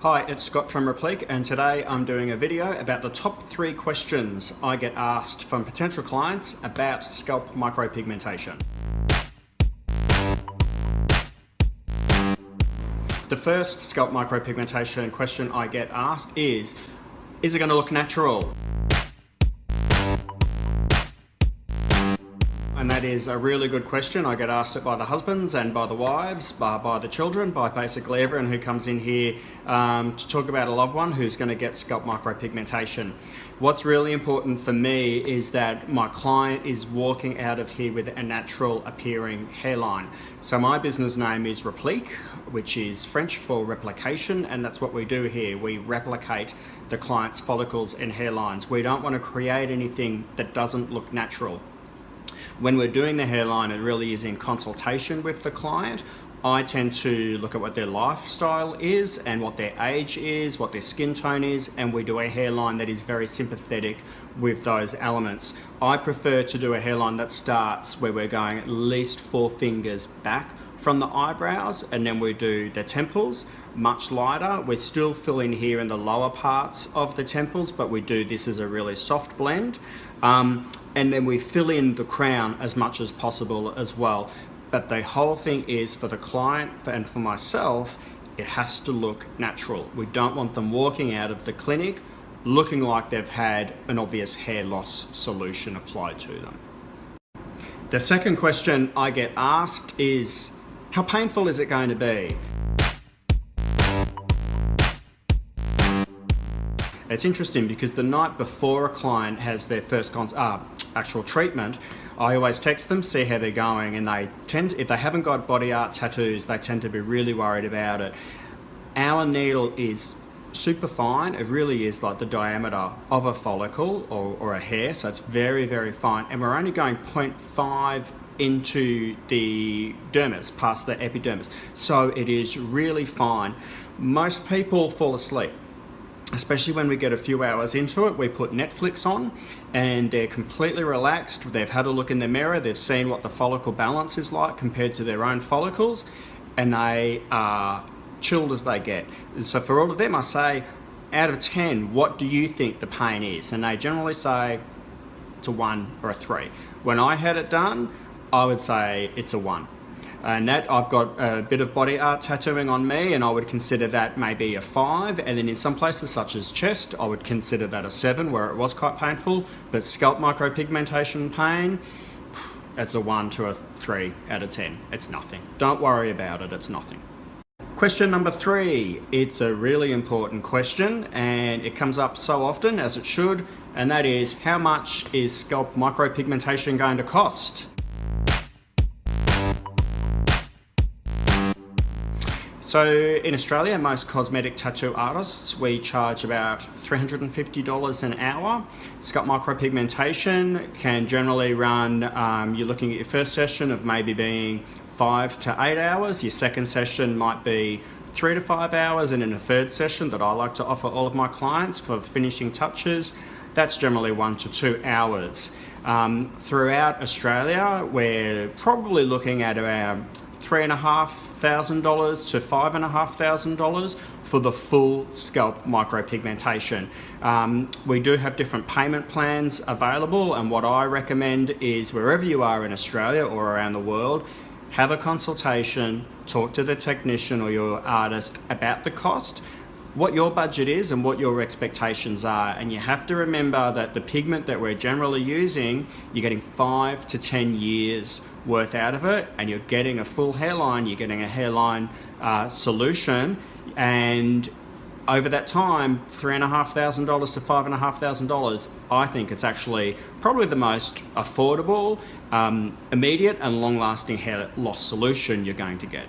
Hi, it's Scott from Replique, and today I'm doing a video about the top 3 questions I get asked from potential clients about scalp micropigmentation. The first scalp micropigmentation question I get asked is it going to look natural? And that is a really good question. I get asked it by the husbands and by the wives, by the children, by basically everyone who comes in here to talk about a loved one who's going to get scalp micropigmentation. What's really important for me is that my client is walking out of here with a natural appearing hairline. So my business name is Replique, which is French for replication, and that's what we do here. We replicate the client's follicles and hairlines. We don't want to create anything that doesn't look natural. When we're doing the hairline, it really is in consultation with the client. I tend to look at what their lifestyle is and what their age is, what their skin tone is, and we do a hairline that is very sympathetic with those elements. I prefer to do a hairline that starts where we're going at least 4 fingers back from the eyebrows, and then we do the temples much lighter. We still fill in here in the lower parts of the temples, but we do this as a really soft blend. And then we fill in the crown as much as possible as well. But the whole thing is, for the client and for myself, it has to look natural. We don't want them walking out of the clinic looking like they've had an obvious hair loss solution applied to them. The second question I get asked is, how painful is it going to be? It's interesting because the night before a client has their first actual treatment, I always text them, see how they're going, and if they haven't got body art tattoos, they tend to be really worried about it. Our needle is super fine. It really is like the diameter of a follicle or a hair, so it's very, very fine, and we're only going 0.5 into the dermis, past the epidermis, so it is really fine. Most people fall asleep, especially when we get a few hours into it. We put Netflix on and they're completely relaxed. They've had a look in the mirror, they've seen what the follicle balance is like compared to their own follicles, and they are chilled as they get. So for all of them, I say, out of 10, what do you think the pain is? And they generally say it's a 1 or a 3. When I had it done, I would say it's a 1. And that, I've got a bit of body art tattooing on me, and I would consider that maybe a 5. And then in some places such as chest, I would consider that a 7, where it was quite painful. But scalp micropigmentation pain, it's a 1 to a 3 out of 10. It's nothing. Don't worry about it, it's nothing. Question number 3, it's a really important question, and it comes up so often, as it should, and that is, how much is scalp micropigmentation going to cost? So in Australia, most cosmetic tattoo artists, we charge about $350 an hour. Scalp micropigmentation can generally run, you're looking at your first session of maybe being 5 to 8 hours. Your second session might be 3 to 5 hours, and in a third session that I like to offer all of my clients for finishing touches, that's generally 1 to 2 hours. Throughout Australia, we're probably looking at around $3,500 to $5,500 for the full scalp micropigmentation. We do have different payment plans available, and what I recommend is, wherever you are in Australia or around the world, have a consultation, talk to the technician or your artist about the cost, what your budget is and what your expectations are. And you have to remember that the pigment that we're generally using, you're getting 5 to 10 years worth out of it, and you're getting a full hairline, you're getting a hairline solution, and over that time, $3,500 to $5,500, I think it's actually probably the most affordable, immediate and long-lasting hair loss solution you're going to get.